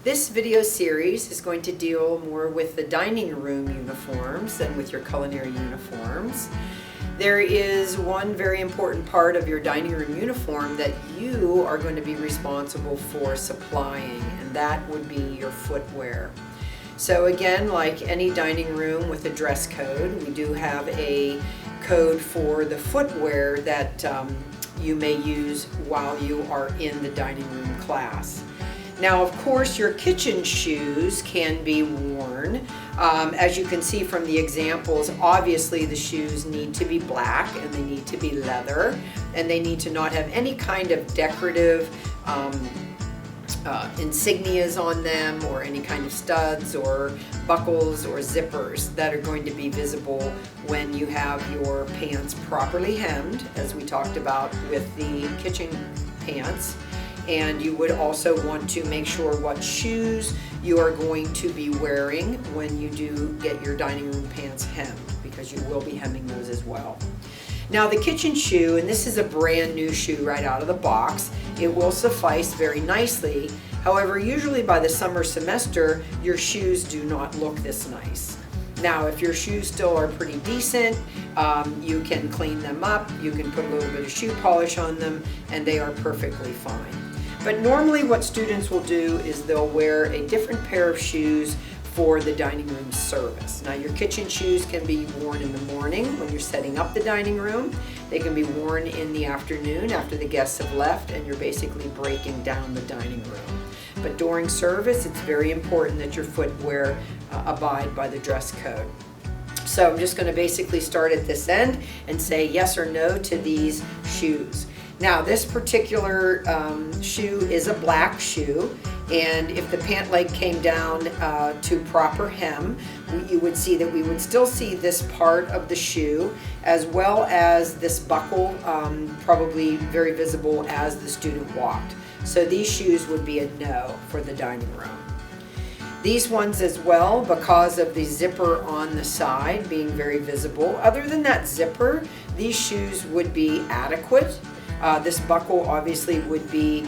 This video series is going to deal more with the dining room uniforms than with your culinary uniforms. There is one very important part of your dining room uniform that you are going to be responsible for supplying, and that would be your footwear. So again, like any dining room with a dress code, we do have a code for the footwear that you may use while you are in the dining room class. Now, of course, your kitchen shoes can be worn. As you can see from the examples, obviously the shoes need to be black and they need to be leather, and they need to not have any kind of decorative insignias on them, or any kind of studs or buckles or zippers that are going to be visible when you have your pants properly hemmed, as we talked about with the kitchen pants. And you would also want to make sure what shoes you are going to be wearing when you do get your dining room pants hemmed, because you will be hemming those as well. Now, the kitchen shoe, and this is a brand new shoe right out of the box, it will suffice very nicely. However, usually by the summer semester, your shoes do not look this nice. Now, if your shoes still are pretty decent, you can clean them up, you can put a little bit of shoe polish on them, and they are perfectly fine. But normally what students will do is they'll wear a different pair of shoes for the dining room service. Now, your kitchen shoes can be worn in the morning when you're setting up the dining room. They can be worn in the afternoon after the guests have left and you're basically breaking down the dining room. But during service, it's very important that your footwear abide by the dress code. So I'm just going to basically start at this end and say yes or no to these shoes. Now, this particular shoe is a black shoe, and if the pant leg came down to proper hem, you would see that we would still see this part of the shoe, as well as this buckle, probably very visible as the student walked. So these shoes would be a no for the dining room. These ones as well, because of the zipper on the side being very visible. Other than that zipper, these shoes would be adequate. This buckle obviously would be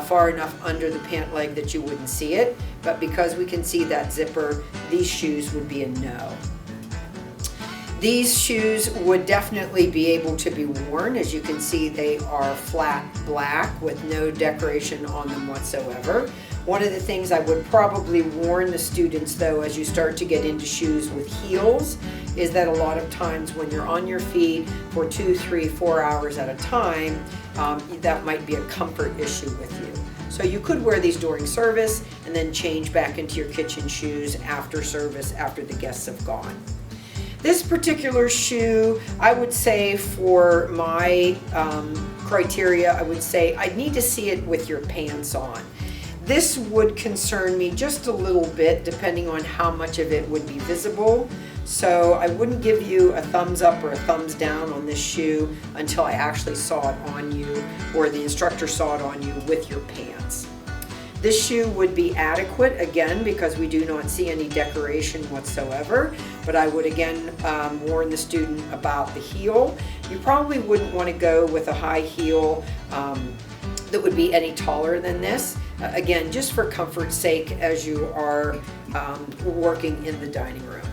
far enough under the pant leg that you wouldn't see it, but because we can see that zipper, these shoes would be a no. These shoes would definitely be able to be worn. As you can see, they are flat black with no decoration on them whatsoever. One of the things I would probably warn the students, though, as you start to get into shoes with heels, is that a lot of times when you're on your feet for 2, 3, 4 hours at a time, that might be a comfort issue with you. So you could wear these during service and then change back into your kitchen shoes after service, after the guests have gone. This particular shoe, I would say for my criteria, I would say I'd need to see it with your pants on. This would concern me just a little bit, depending on how much of it would be visible. So I wouldn't give you a thumbs up or a thumbs down on this shoe until I actually saw it on you, or the instructor saw it on you with your pants. This shoe would be adequate, again, because we do not see any decoration whatsoever, but I would again warn the student about the heel. You probably wouldn't want to go with a high heel that would be any taller than this. Again, just for comfort's sake as you are working in the dining room.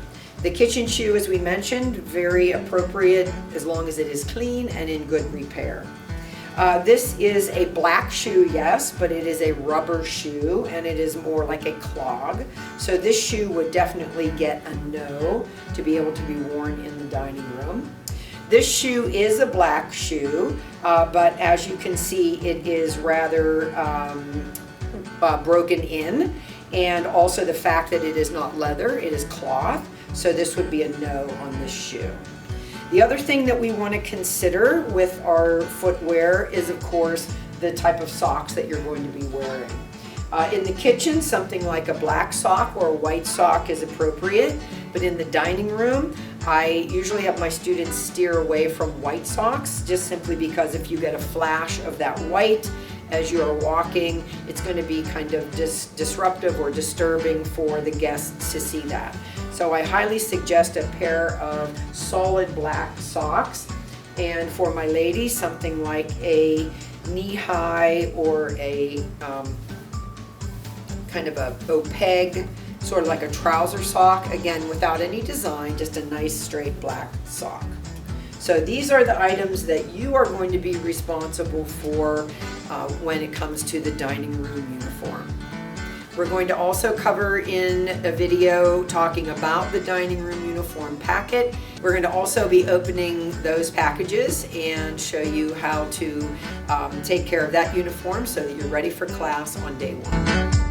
The kitchen shoe, as we mentioned, very appropriate as long as it is clean and in good repair. This is a black shoe, yes, but it is a rubber shoe and it is more like a clog. So this shoe would definitely get a no to be able to be worn in the dining room. This shoe is a black shoe, but as you can see, it is rather broken in, and also the fact that it is not leather, it is cloth, so this would be a no on this shoe. The other thing that we want to consider with our footwear is, of course, the type of socks that you're going to be wearing. In the kitchen, something like a black sock or a white sock is appropriate, but in the dining room, I usually have my students steer away from white socks, just simply because if you get a flash of that white as you're walking, it's going to be kind of disruptive or disturbing for the guests to see that. So I highly suggest a pair of solid black socks, and for my ladies, something like a knee-high or a kind of a opaque, sort of like a trouser sock, again without any design, just a nice straight black sock. So these are the items that you are going to be responsible for when it comes to the dining room uniform. We're going to also cover in a video talking about the dining room uniform packet. We're going to also be opening those packages and show you how to take care of that uniform so that you're ready for class on day one.